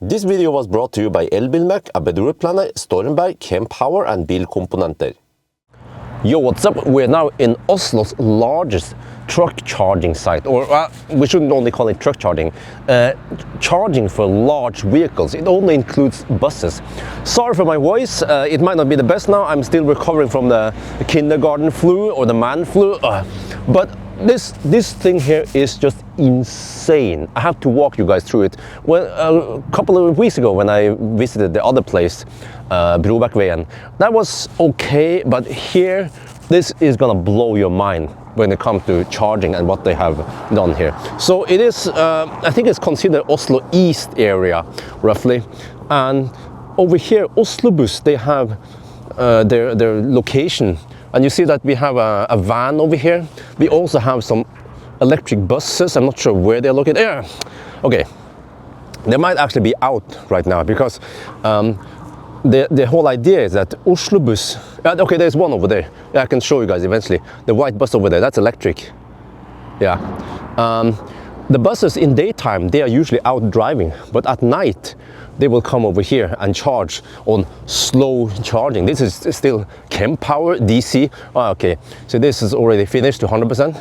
This video was brought to you by Elbilmek, ABRP, Stormberg, Kempower and Bilkomponenter. Yo, what's up? We're now in Oslo's largest truck charging site, or we shouldn't only call it truck charging. Charging for large vehicles. It only includes buses. Sorry for my voice, it might not be the best now. I'm still recovering from the kindergarten flu or the man flu, but this thing here is just insane. I have to walk you guys through it. Well, a couple of weeks ago when I visited the other place, Brobackveien, that was okay, but here, this is gonna blow your mind when it comes to charging and what they have done here. So it is, I think it's considered Oslo East area, roughly. And over here, Oslobus, they have their location. And you see that we have a van over here. We also have some electric buses. I'm not sure where they're located. Yeah. Okay, they might actually be out right now because the whole idea is that Oslobus, okay, there's one over there. Yeah, I can show you guys eventually. The white bus over there, that's electric. Yeah. The buses in daytime, they are usually out driving, but at night, they will come over here and charge on slow charging. This is still Kempower DC. Oh, okay, so this is already finished to 100%.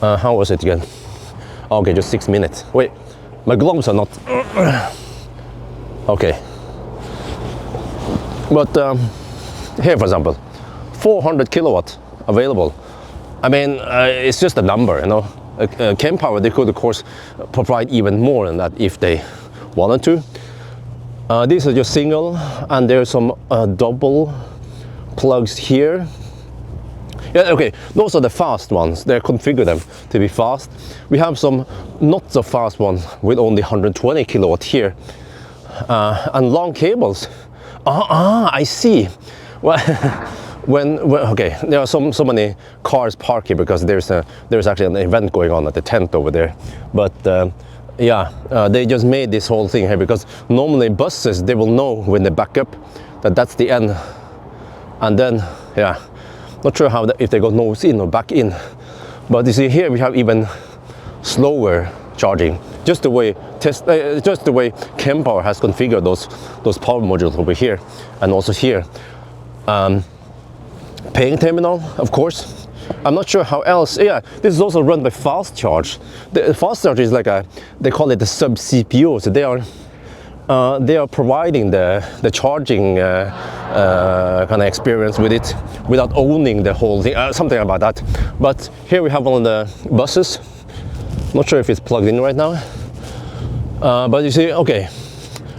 How was it again? Okay, just 6 minutes. Wait, my gloves are not. Okay. But here, for example, 400 kilowatt available. I mean, it's just a number, you know. Kempower, they could, of course, provide even more than that if they wanted to. These are just single, and there's some double plugs here. Yeah, okay, those are the fast ones. They configure them to be fast. We have some not so fast ones with only 120 kilowatt here, and long cables. I see. Well, okay, there are so many cars parked here because there's actually an event going on at the tent over there, but. Yeah, they just made this whole thing here because normally buses, they will know when they back up that that's the end. And then, yeah, not sure how if they go nose in or back in. But you see here we have even slower charging. Just the way Kempower has configured those power modules over here and also here. Paying terminal, of course. I'm not sure how else. Yeah, this is also run by fast charge. The fast charge is like they call it the sub CPO. So they are providing the charging kind of experience with it without owning the whole thing, something about that. But here we have one of the buses. Not sure if it's plugged in right now. But you see, okay,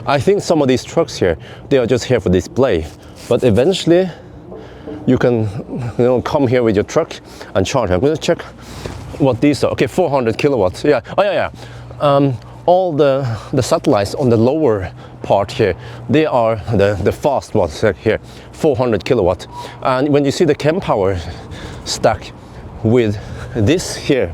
I think some of these trucks here, they are just here for display. But eventually, you can, come here with your truck and charge. I'm going to check what these are. Okay, 400 kilowatts. Yeah. Oh yeah. All the satellites on the lower part here, they are the fast ones here, 400 kilowatt. And when you see the Kempower stack with this here,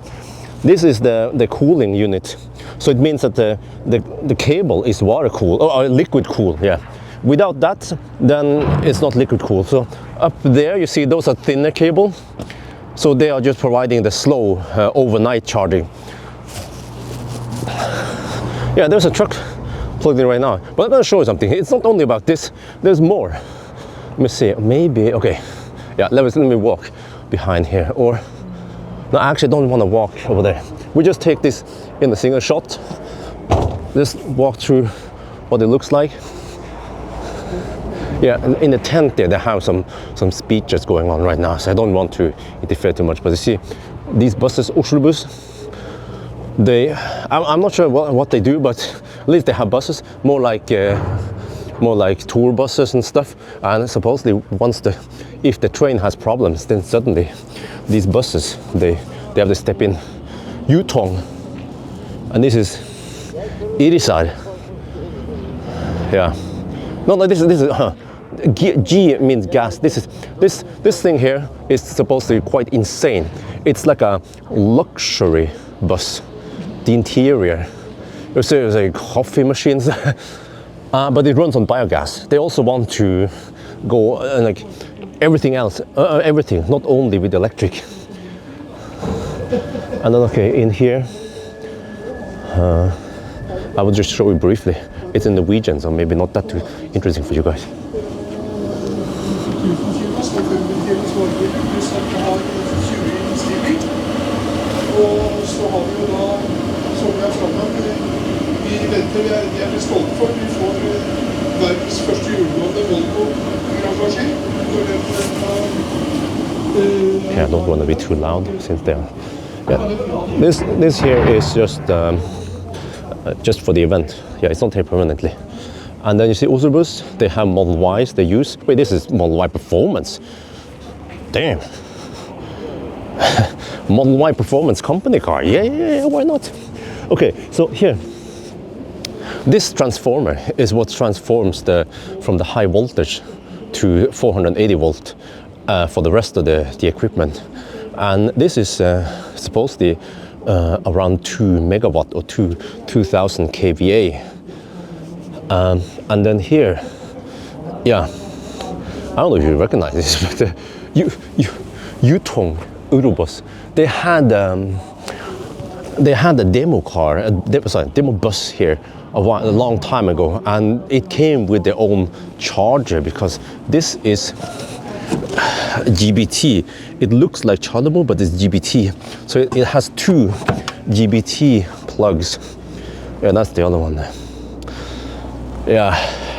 this is the cooling unit. So it means that the cable is water cooled or liquid cooled. Yeah. Without that, then it's not liquid cooled. So up there, you see those are thinner cable. So they are just providing the slow overnight charging. Yeah, there's a truck plugged in right now. But I'm going to show you something. It's not only about this. There's more. Let me see. Maybe, okay. Yeah, let me walk behind here. Or, no, I actually don't want to walk over there. We just take this in a single shot. Just walk through what it looks like. Yeah, in the tent there, they have some speeches going on right now, so I don't want to interfere too much. But you see, these buses, Oslobus, I'm not sure what they do, but at least they have buses, more like tour buses and stuff. And supposedly, if the train has problems, then suddenly these buses they have to step in. Yutong, and this is Irisar. Yeah. No, this is. G means gas. This thing here is supposed to be quite insane. It's like a luxury bus. The interior, there's like coffee machines, but it runs on biogas. They also want to go like everything else, everything, not only with electric. And then okay, in here, I will just show you briefly. It's in Norwegian, so maybe not that too interesting for you guys. Okay, I don't want to be too loud since they are. Yeah, this here is just for the event. Yeah, it's not here permanently. And then you see Oslo bus. They have Model Ys they use. Wait, this is Model Y Performance. Damn. Model Y Performance company car. Yeah, why not? Okay, so here. This transformer is what transforms from the high voltage to 480 volt for the rest of the equipment. And this is supposedly around 2 megawatt or 2000 kVA. And then here, yeah, I don't know if you recognize this, but Yutong Urobus, they had a demo car, demo bus here a long time ago, and it came with their own charger because this is GBT. It looks like chargeable, but it's GBT. So it has 2 GBT plugs. Yeah, that's the other one. Yeah,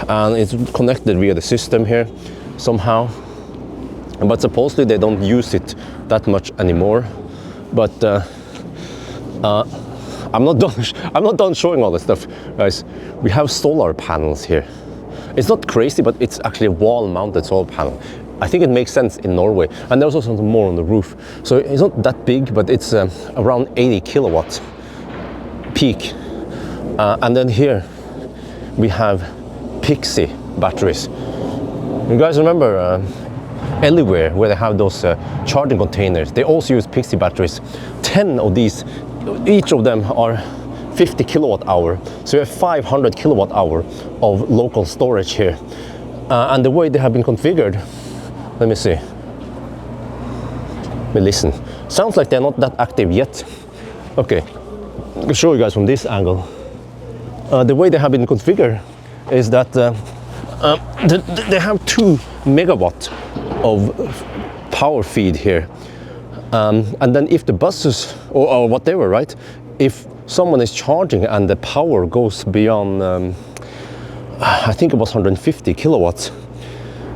and it's connected via the system here somehow. But supposedly they don't use it that much anymore. But I'm not done showing all this stuff, guys. We have solar panels here. It's not crazy, but it's actually a wall-mounted solar panel. I think it makes sense in Norway. And there's also something more on the roof. So it's not that big, but it's around 80 kilowatts peak. And then here we have Pixie batteries. You guys remember Anywhere where they have those charging containers? They also use Pixie batteries. 10 of these, each of them are 50 kilowatt hour. So you have 500 kilowatt hour of local storage here. And the way they have been configured, let me see. Let me listen. Sounds like they're not that active yet. Okay, I'll show you guys from this angle. The way they have been configured is that they have 2 megawatt of power feed here. And then if the buses or whatever, right? If someone is charging and the power goes beyond, I think it was 150 kilowatts,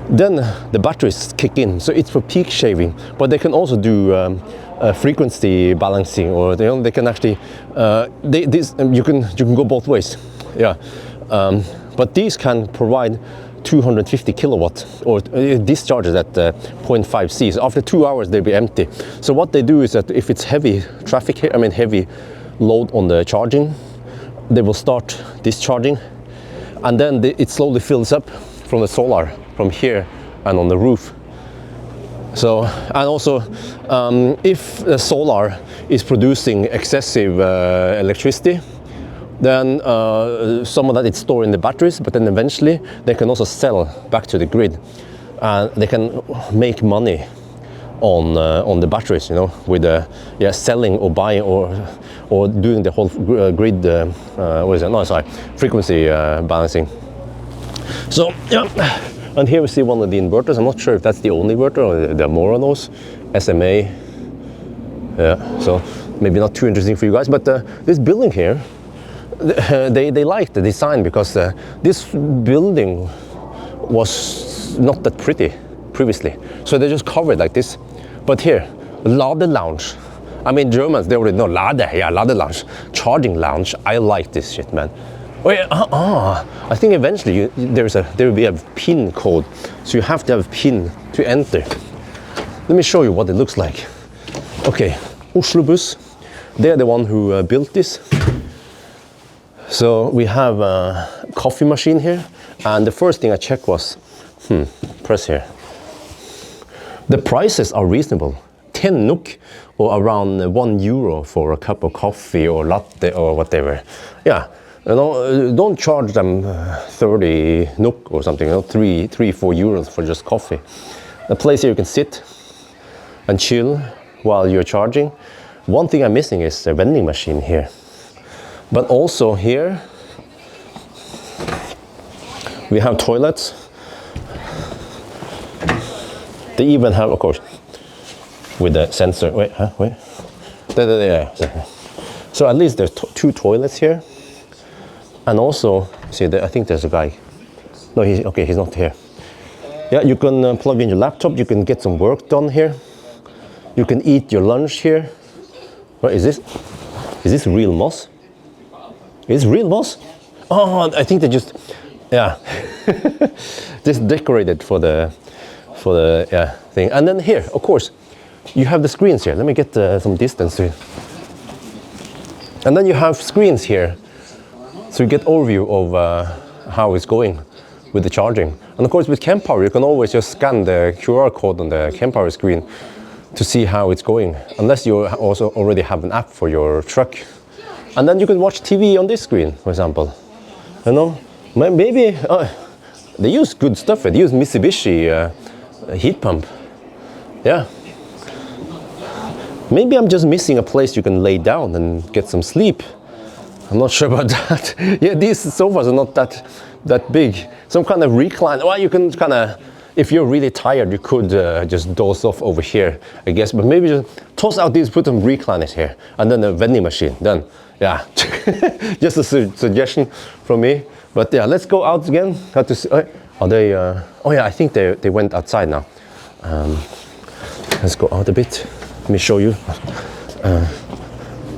then the batteries kick in. So it's for peak shaving, but they can also do frequency balancing, or they can actually you can go both ways. Yeah, but these can provide 250 kilowatt or discharges at 0.5 C. So after 2 hours they'll be empty. So what they do is that if it's heavy traffic here, heavy load on the charging, they will start discharging, and then it slowly fills up from the solar from here and on the roof. So, and also if the solar is producing excessive electricity, then some of that is stored in the batteries, but then eventually they can also sell back to the grid, and they can make money on the batteries, with selling or buying or doing the whole grid frequency balancing. So yeah, and here we see one of the inverters. I'm not sure if that's the only inverter or there are more of those. SMA. Yeah, so maybe not too interesting for you guys, but this building here, they liked the design because this building was not that pretty previously. So they just covered like this. But here, Lade Lounge. Germans, they already know Lade, Lade Lounge. Charging lounge. I like this shit, man. Oh yeah, I think eventually there will be a PIN code. So you have to have a PIN to enter. Let me show you what it looks like. Okay, Oslo Bus. They're the one who built this. So we have a coffee machine here, and the first thing I checked was, press here. The prices are reasonable. 10 NOK or around 1 euro for a cup of coffee or latte or whatever. Yeah, don't charge them 30 NOK or something, 3-4 euros for just coffee. A place here you can sit and chill while you're charging. One thing I'm missing is the vending machine here. But also here, We have toilets. They even have, of course, with the sensor. Wait, huh? Wait. Yeah. So at least there's two toilets here. And also, see, I think there's a guy. No, he's not here. Yeah, you can plug in your laptop. You can get some work done here. You can eat your lunch here. What is this? Is this real moss? Is it real moss? Oh, I think they just, yeah, just decorated for the thing. And then here, of course, you have the screens here. Let me get some distance here. And then you have screens here, so you get overview of how it's going with the charging. And of course, with Kempower, you can always just scan the QR code on the Kempower screen to see how it's going, unless you also already have an app for your truck. And then you can watch TV on this screen, for example. You know, maybe they use good stuff. They use Mitsubishi heat pump. Yeah. Maybe I'm just missing a place you can lay down and get some sleep. I'm not sure about that. Yeah, these sofas are not that big. Some kind of recline. Well, you can kind of, if you're really tired, you could just doze off over here, I guess. But maybe just toss out these, put some recliners here, and then a vending machine. Then, yeah, just a suggestion from me. But yeah, let's go out again. How to see? Are they? Oh yeah, I think they went outside now. Let's go out a bit. Let me show you.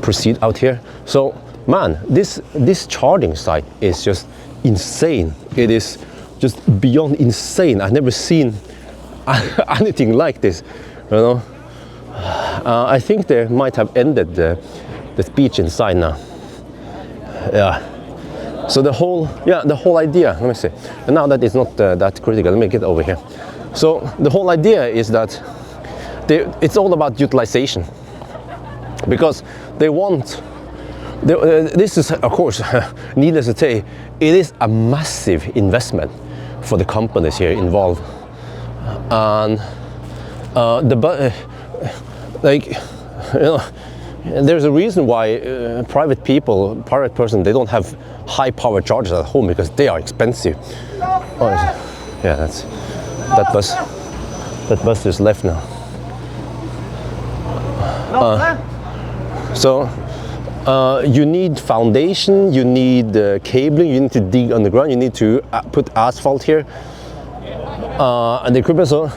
Proceed out here. So, man, this charging site is just insane. It is just beyond insane. I've never seen anything like this, you know. I think they might have ended the speech inside now. Yeah. So the whole idea. Let me see. And now that it's not that critical, let me get over here. So the whole idea is that it's all about utilization, because they want. This is, of course, needless to say, it is a massive investment for the companies here involved, and like, you know, there's a reason why private person, they don't have high power chargers at home, because they are expensive. Oh, yeah, that bus just left now. So. You need foundation, you need cabling, you need to dig underground, you need to put asphalt here, and the equipment. So,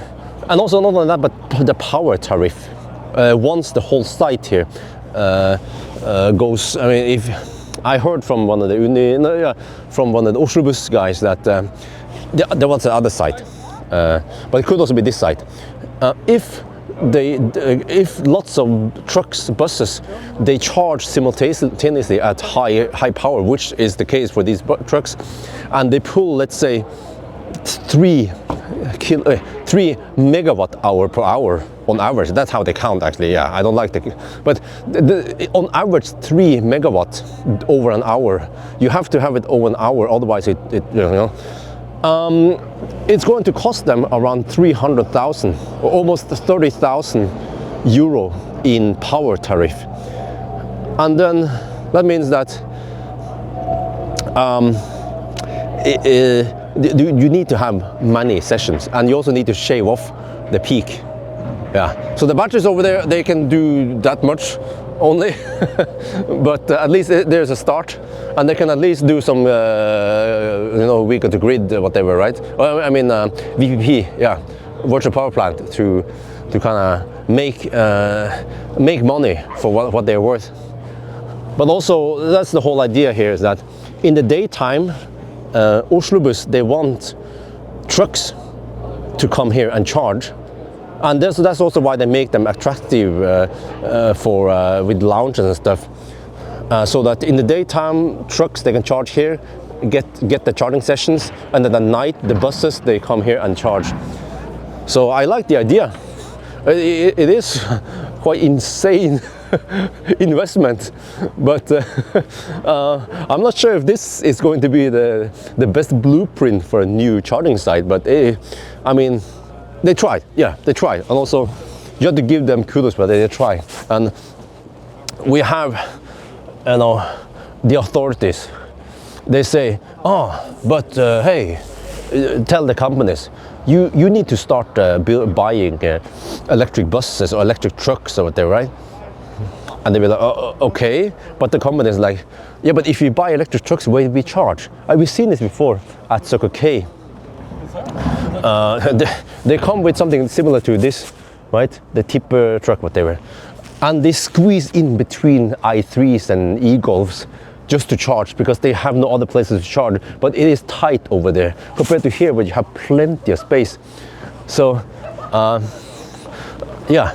and also not only that, but the power tariff. Once the whole site here goes, I mean, if I heard from one of the Oslo bus guys that there was the other site, but it could also be this site. If lots of trucks, buses, they charge simultaneously at high power, which is the case for these trucks, and they pull, let's say, 3 megawatt hour per hour on average. That's how they count, actually. Yeah, I don't like but on average 3 megawatt over an hour. You have to have it over an hour, otherwise it you know. It's going to cost them around 300,000, or almost 30,000 euro in power tariff. And then that means that you need to have many sessions, and you also need to shave off the peak. Yeah. So the batteries over there, they can do that much only, but at least there's a start, and they can at least do some, vehicle to grid, whatever, right? Well, I mean, VPP, yeah, virtual power plant, to kind of make money for what they're worth. But also, that's the whole idea here, is that in the daytime, Oslo bus, they want trucks to come here and charge. And that's also why they make them attractive with lounges and stuff, so that in the daytime trucks, they can charge here, get the charging sessions, and then at night the buses, they come here and charge. So I like the idea. It is quite insane investment, but I'm not sure if this is going to be the best blueprint for a new charging site. But I mean, they tried. Yeah, they tried, and also you have to give them kudos, but they try. And we have, the authorities. They say, oh, but hey, tell the companies, you need to start buying electric buses or electric trucks or whatever, right? And they be like, okay, but the company is like, yeah, but if you buy electric trucks, where do we charge? We've seen this before at Circle K. They come with something similar to this, right? The Tibber truck, whatever. And they squeeze in between i3s and e-Golfs just to charge because they have no other places to charge. But it is tight over there compared to here where you have plenty of space. So, yeah.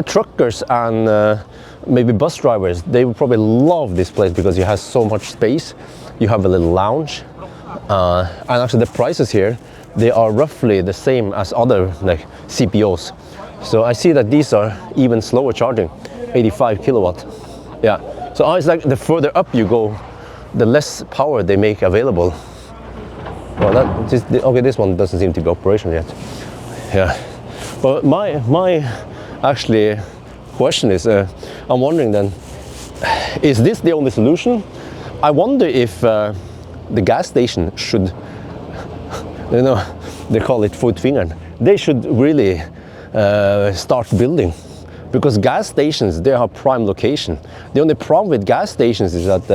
Truckers and maybe bus drivers, they would probably love this place because it has so much space. You have a little lounge, and actually the prices here, they are roughly the same as other like CPOs. So I see that these are even slower charging, 85 kilowatt. Yeah. So it's like the further up you go, the less power they make available. Well, okay, this one doesn't seem to be operational yet. Yeah. But my actually question is, I'm wondering then, is this the only solution? I wonder if the gas station should, you know, they call it fotfingeren. They should really start building, because gas stations, they are prime location. The only problem with gas stations is that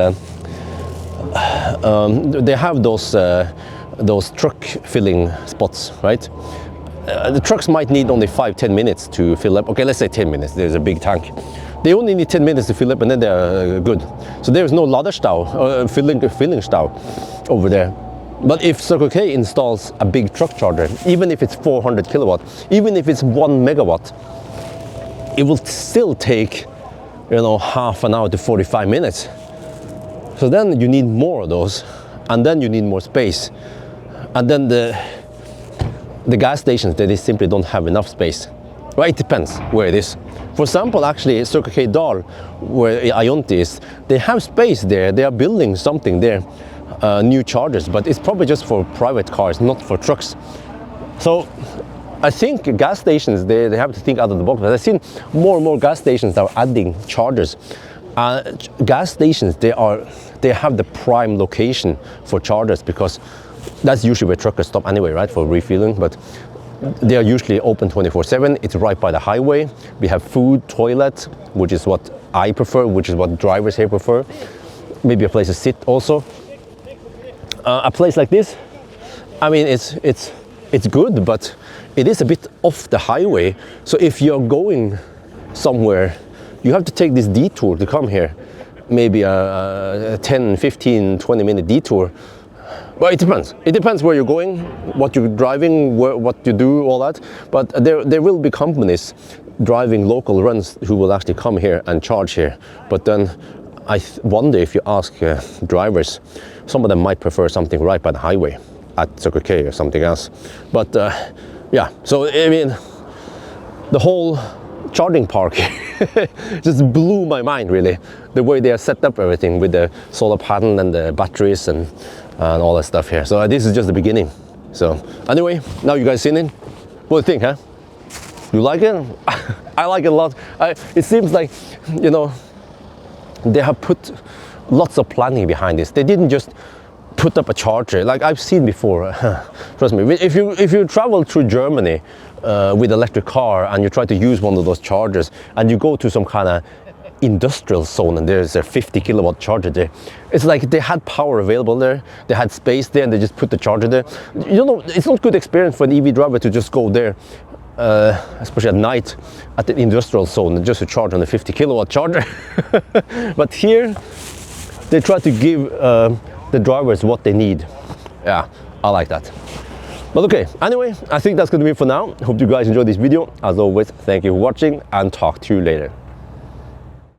they have those truck filling spots, right? The trucks might need only 5-10 minutes to fill up. Okay, let's say 10 minutes, there's a big tank. They only need 10 minutes to fill up and then they're good. So there is no laderstau, filling stau over there. But if Circle K installs a big truck charger, even if it's 400 kilowatt, even if it's 1 megawatt, it will still take, you know, half an hour to 45 minutes. So then you need more of those, and then you need more space. And then the gas stations, they simply don't have enough space. Well, it depends where it is. For example, actually, Circle K Dal, where Ioniq is, they have space there. They are building something there, new chargers, but it's probably just for private cars, not for trucks. So I think gas stations, they have to think out of the box. But I've seen more and more gas stations that are adding chargers. Gas stations, they have the prime location for chargers, because that's usually where truckers stop anyway, right, for refueling. But they are usually open 24/7. It's right by the highway. We have food, toilet, which is what I prefer, which is what drivers here prefer. Maybe a place to sit also. A place like this, I mean, it's good, but it is a bit off the highway. So if you're going somewhere, you have to take this detour to come here. Maybe a 10, 15, 20 minute detour. Well, it depends. It depends where you're going, what you're driving, what you do, all that. But there will be companies driving local runs who will actually come here and charge here. But then I wonder if you ask drivers, some of them might prefer something right by the highway at Circle K or something else. But yeah, so I mean, the whole charging park just blew my mind, really. The way they have set up everything with the solar panel and the batteries and all that stuff here. So this is just the beginning. So anyway, now you guys seen it. What do you think, huh? You like it? I like it a lot. It seems like, you know, they have put lots of planning behind this. They didn't just put up a charger like I've seen before. Trust me, if you travel through Germany with electric car and you try to use one of those chargers and you go to some kind of industrial zone and there's a 50 kilowatt charger there, it's like they had power available there, they had space there, and they just put the charger there. You know, it's not good experience for an EV driver to just go there, especially at night at the industrial zone, just to charge on a 50 kilowatt charger. But here they try to give the drivers what they need. Yeah, I like that. But okay, anyway, I think that's going to be it for now. Hope you guys enjoyed this video. As always, thank you for watching, and talk to you later.